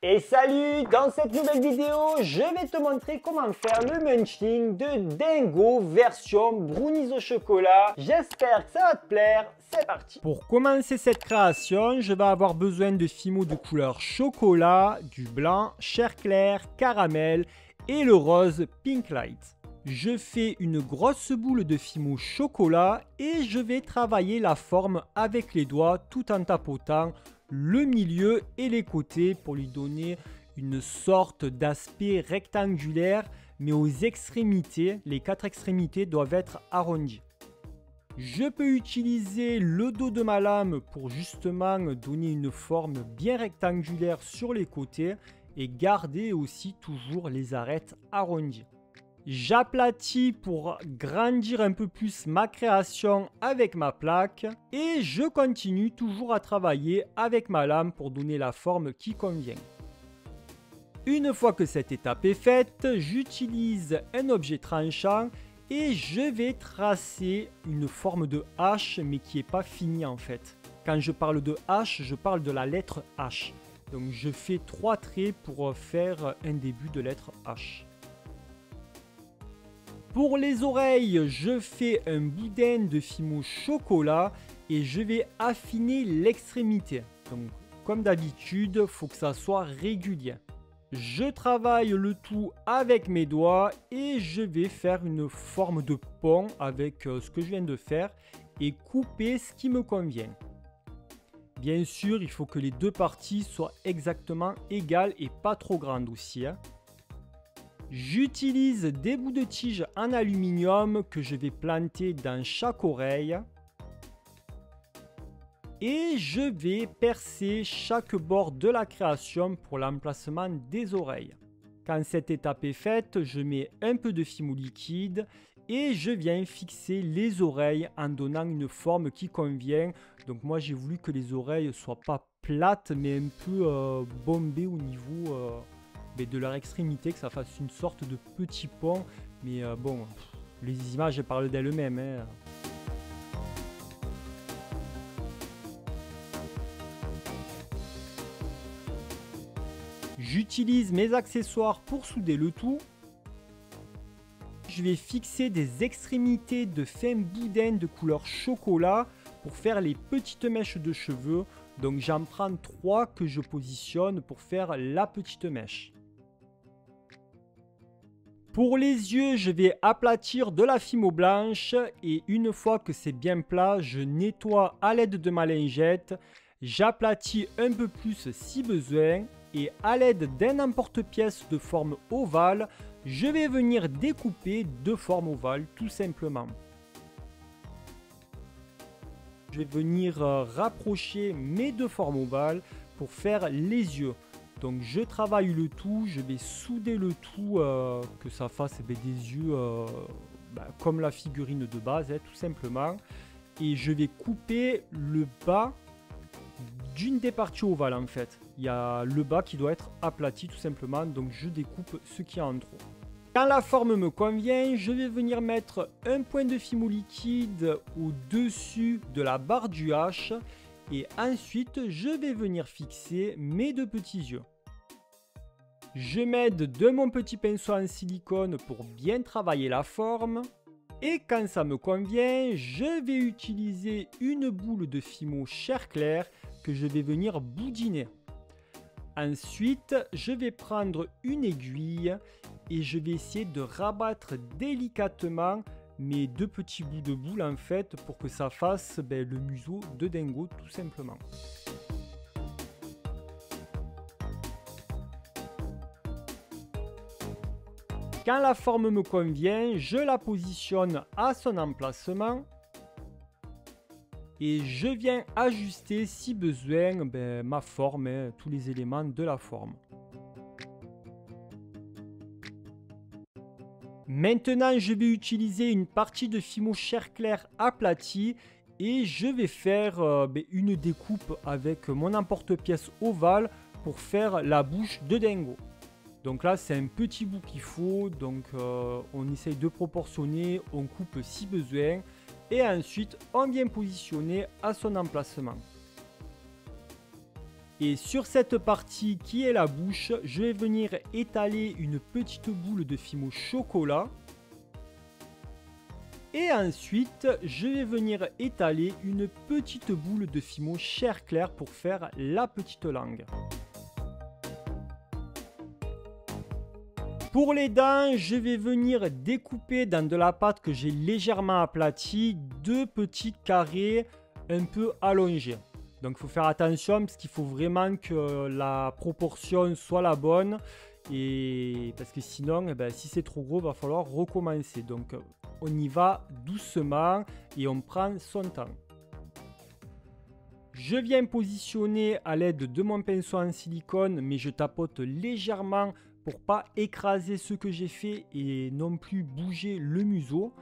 Et salut! Dans cette nouvelle vidéo, je vais te montrer comment faire le munching de Dingo version brownies au chocolat. J'espère que ça va te plaire. C'est parti! Pour commencer cette création, je vais avoir besoin de fimo de couleur chocolat, du blanc, chair claire, caramel et le rose pink light. Je fais une grosse boule de fimo chocolat et je vais travailler la forme avec les doigts tout en tapotant le milieu et les côtés pour lui donner une sorte d'aspect rectangulaire, mais aux extrémités, les 4 extrémités doivent être arrondies. Je peux utiliser le dos de ma lame pour justement donner une forme bien rectangulaire sur les côtés et garder aussi toujours les arêtes arrondies. J'aplatis pour grandir un peu plus ma création avec ma plaque et je continue toujours à travailler avec ma lame pour donner la forme qui convient. Une fois que cette étape est faite, j'utilise un objet tranchant et je vais tracer une forme de H mais qui n'est pas finie en fait. Quand je parle de H, je parle de la lettre H. Donc je fais 3 traits pour faire un début de lettre H. Pour les oreilles, je fais un boudin de fimo chocolat et je vais affiner l'extrémité. Donc, comme d'habitude, il faut que ça soit régulier. Je travaille le tout avec mes doigts et je vais faire une forme de pont avec ce que je viens de faire et couper ce qui me convient. Bien sûr, il faut que les deux parties soient exactement égales et pas trop grandes aussi. J'utilise des bouts de tige en aluminium que je vais planter dans chaque oreille. Et je vais percer chaque bord de la création pour l'emplacement des oreilles. Quand cette étape est faite, je mets un peu de fimo liquide et je viens fixer les oreilles en donnant une forme qui convient. Donc moi j'ai voulu que les oreilles soient pas plates mais un peu bombées au niveau de leur extrémité, que ça fasse une sorte de petit pont. Mais bon, les images parlent d'elles-mêmes. Hein. J'utilise mes accessoires pour souder le tout. Je vais fixer des extrémités de fin boudin de couleur chocolat pour faire les petites mèches de cheveux. Donc j'en prends 3 que je positionne pour faire la petite mèche. Pour les yeux, je vais aplatir de la fimo blanche et une fois que c'est bien plat, je nettoie à l'aide de ma lingette. J'aplatis un peu plus si besoin et à l'aide d'un emporte-pièce de forme ovale, je vais venir découper de forme ovale tout simplement. Je vais venir rapprocher mes deux formes ovales pour faire les yeux. Donc je travaille le tout, je vais souder le tout, que ça fasse des yeux comme la figurine de base, tout simplement. Et je vais couper le bas d'une des parties ovales en fait. Il y a le bas qui doit être aplati tout simplement, donc je découpe ce qui est en trop. Quand la forme me convient, je vais venir mettre un point de fimo liquide au-dessus de la barre du H. Et ensuite, je vais venir fixer mes deux petits yeux. Je m'aide de mon petit pinceau en silicone pour bien travailler la forme. Et quand ça me convient, je vais utiliser une boule de fimo chair claire que je vais venir boudiner. Ensuite, je vais prendre une aiguille et je vais essayer de rabattre délicatement mes deux petits bouts de boule en fait pour que ça fasse le museau de Dingo tout simplement. Quand la forme me convient, je la positionne à son emplacement et je viens ajuster si besoin ma forme, tous les éléments de la forme. Maintenant, je vais utiliser une partie de fimo chair claire aplatie et je vais faire une découpe avec mon emporte-pièce ovale pour faire la bouche de Dingo. Donc là, c'est un petit bout qu'il faut, donc on essaye de proportionner, on coupe si besoin et ensuite on vient positionner à son emplacement. Et sur cette partie qui est la bouche, je vais venir étaler une petite boule de fimo chocolat. Et ensuite, je vais venir étaler une petite boule de fimo chair claire pour faire la petite langue. Pour les dents, je vais venir découper dans de la pâte que j'ai légèrement aplatie, deux petits carrés un peu allongés. Donc il faut faire attention parce qu'il faut vraiment que la proportion soit la bonne. Et parce que sinon, si c'est trop gros, il va falloir recommencer. Donc on y va doucement et on prend son temps. Je viens positionner à l'aide de mon pinceau en silicone, mais je tapote légèrement pour pas écraser ce que j'ai fait et non plus bouger le museau.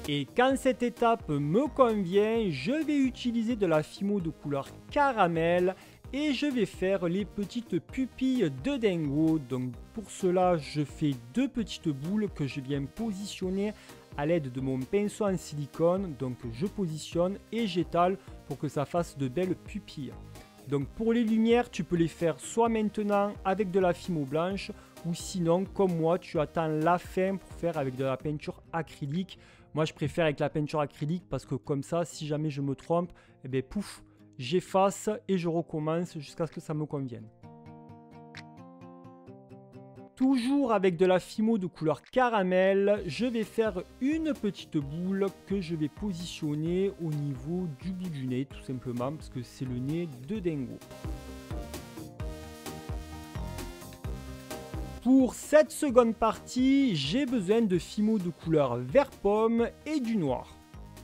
Et quand cette étape me convient, je vais utiliser de la fimo de couleur caramel et je vais faire les petites pupilles de dingo. Donc pour cela, je fais deux petites boules que je viens positionner à l'aide de mon pinceau en silicone. Donc je positionne et j'étale pour que ça fasse de belles pupilles. Donc pour les lumières, tu peux les faire soit maintenant avec de la fimo blanche ou sinon comme moi, tu attends la fin pour faire avec de la peinture acrylique. Moi, je préfère avec la peinture acrylique parce que comme ça, si jamais je me trompe, eh bien, pouf, j'efface et je recommence jusqu'à ce que ça me convienne. Toujours avec de la fimo de couleur caramel, je vais faire une petite boule que je vais positionner au niveau du bout du nez, tout simplement, parce que c'est le nez de dingo. Pour cette seconde partie, j'ai besoin de fimo de couleur vert pomme et du noir.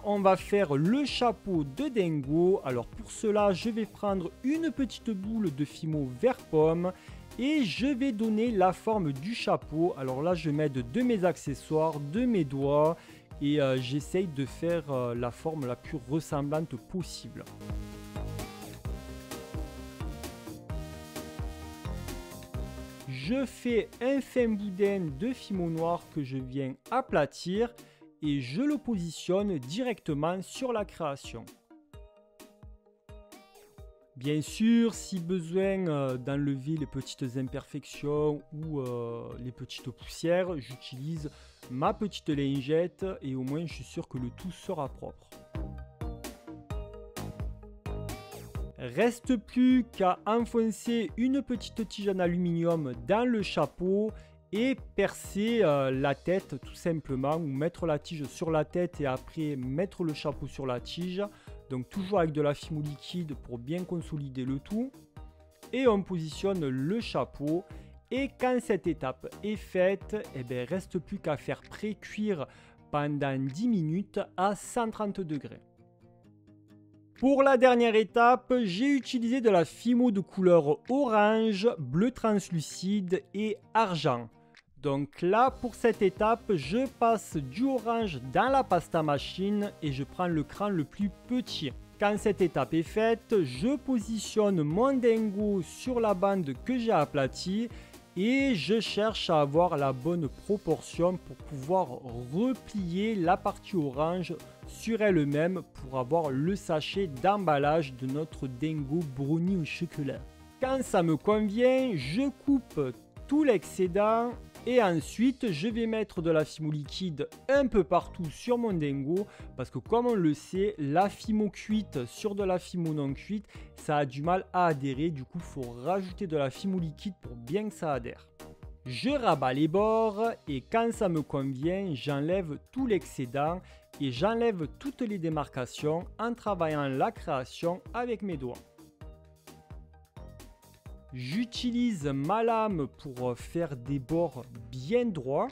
On va faire le chapeau de dingo. Alors pour cela, je vais prendre une petite boule de fimo vert pomme et je vais donner la forme du chapeau. Alors là, je m'aide de mes accessoires, de mes doigts et j'essaye de faire la forme la plus ressemblante possible. Je fais un fin boudin de fimo noir que je viens aplatir et je le positionne directement sur la création. Bien sûr, si besoin d'enlever les petites imperfections ou les petites poussières, j'utilise ma petite lingette et au moins je suis sûr que le tout sera propre. Reste plus qu'à enfoncer une petite tige en aluminium dans le chapeau et percer la tête tout simplement, ou mettre la tige sur la tête et après mettre le chapeau sur la tige. Donc toujours avec de la fimo liquide pour bien consolider le tout. Et on positionne le chapeau. Et quand cette étape est faite, eh bien, reste plus qu'à faire pré-cuire pendant 10 minutes à 130 degrés. Pour la dernière étape, j'ai utilisé de la fimo de couleur orange, bleu translucide et argent. Donc là, pour cette étape, je passe du orange dans la pasta machine et je prends le cran le plus petit. Quand cette étape est faite, je positionne mon dingo sur la bande que j'ai aplatie et je cherche à avoir la bonne proportion pour pouvoir replier la partie orange sur elle-même pour avoir le sachet d'emballage de notre dingo brownie au chocolat. Quand ça me convient, je coupe tout l'excédent et ensuite je vais mettre de la fimo liquide un peu partout sur mon dingo parce que comme on le sait, la fimo cuite sur de la fimo non cuite, ça a du mal à adhérer, du coup il faut rajouter de la fimo liquide pour bien que ça adhère. Je rabats les bords et quand ça me convient, j'enlève tout l'excédent et j'enlève toutes les démarcations en travaillant la création avec mes doigts. J'utilise ma lame pour faire des bords bien droits.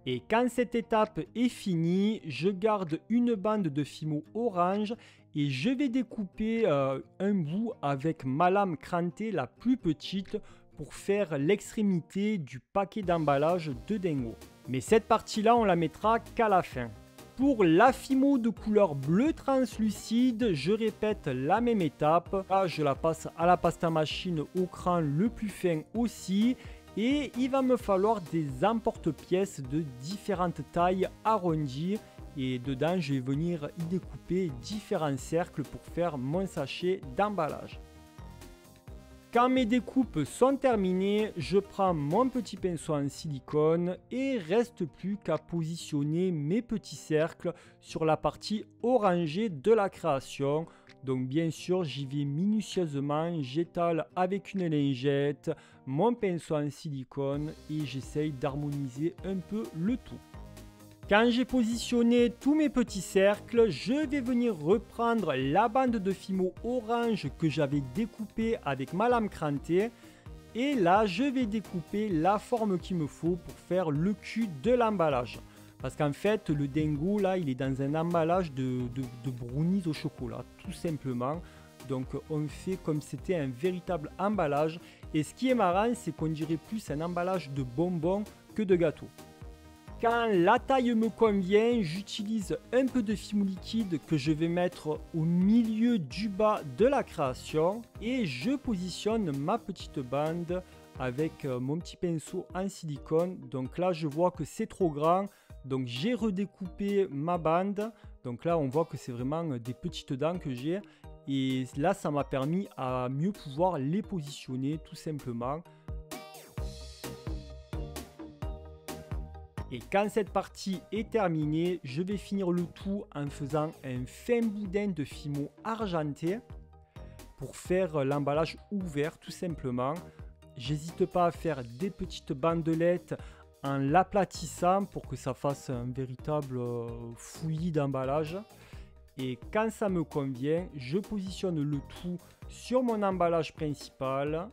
Et quand cette étape est finie, je garde une bande de fimo orange et je vais découper un bout avec ma lame crantée la plus petite pour faire l'extrémité du paquet d'emballage de dingo. Mais cette partie-là, on la mettra qu'à la fin. Pour la fimo de couleur bleu translucide, je répète la même étape. Là, je la passe à la pasta machine au cran le plus fin aussi. Et il va me falloir des emporte-pièces de différentes tailles arrondies. Et dedans, je vais venir y découper différents cercles pour faire mon sachet d'emballage. Quand mes découpes sont terminées, je prends mon petit pinceau en silicone et reste plus qu'à positionner mes petits cercles sur la partie orangée de la création. Donc bien sûr, j'y vais minutieusement, j'étale avec une lingette mon pinceau en silicone et j'essaye d'harmoniser un peu le tout. Quand j'ai positionné tous mes petits cercles, je vais venir reprendre la bande de Fimo orange que j'avais découpée avec ma lame crantée. Et là, je vais découper la forme qu'il me faut pour faire le cul de l'emballage. Parce qu'en fait, le dingo, là, il est dans un emballage de brownies au chocolat, tout simplement. Donc, on fait comme si c'était un véritable emballage. Et ce qui est marrant, c'est qu'on dirait plus un emballage de bonbons que de gâteaux. Quand la taille me convient, j'utilise un peu de Fimo liquide que je vais mettre au milieu du bas de la création et je positionne ma petite bande avec mon petit pinceau en silicone. Donc là, je vois que c'est trop grand, donc j'ai redécoupé ma bande. Donc là, on voit que c'est vraiment des petites dents que j'ai et là, ça m'a permis à mieux pouvoir les positionner tout simplement. Et quand cette partie est terminée, je vais finir le tout en faisant un fin boudin de Fimo argenté pour faire l'emballage ouvert tout simplement. J'hésite pas à faire des petites bandelettes en l'aplatissant pour que ça fasse un véritable fouillis d'emballage. Et quand ça me convient, je positionne le tout sur mon emballage principal.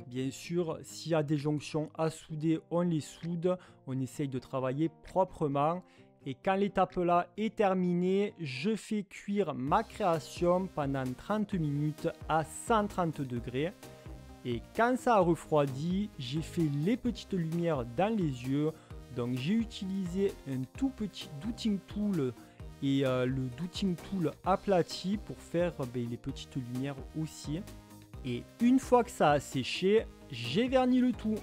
Bien sûr, s'il y a des jonctions à souder, on les soude. On essaye de travailler proprement. Et quand l'étape là est terminée, je fais cuire ma création pendant 30 minutes à 130 degrés. Et quand ça a refroidi, j'ai fait les petites lumières dans les yeux. Donc j'ai utilisé un tout petit Dotting Tool et le Dotting Tool aplati pour faire les petites lumières aussi. Et une fois que ça a séché, j'ai verni le tout.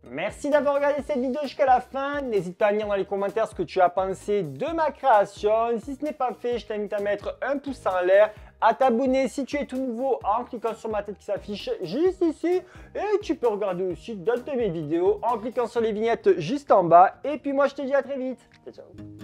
Merci d'avoir regardé cette vidéo jusqu'à la fin. N'hésite pas à me dire dans les commentaires ce que tu as pensé de ma création. Si ce n'est pas fait, je t'invite à mettre un pouce en l'air, à t'abonner si tu es tout nouveau en cliquant sur ma tête qui s'affiche juste ici. Et tu peux regarder aussi d'autres de mes vidéos en cliquant sur les vignettes juste en bas. Et puis moi, je te dis à très vite. Ciao, ciao.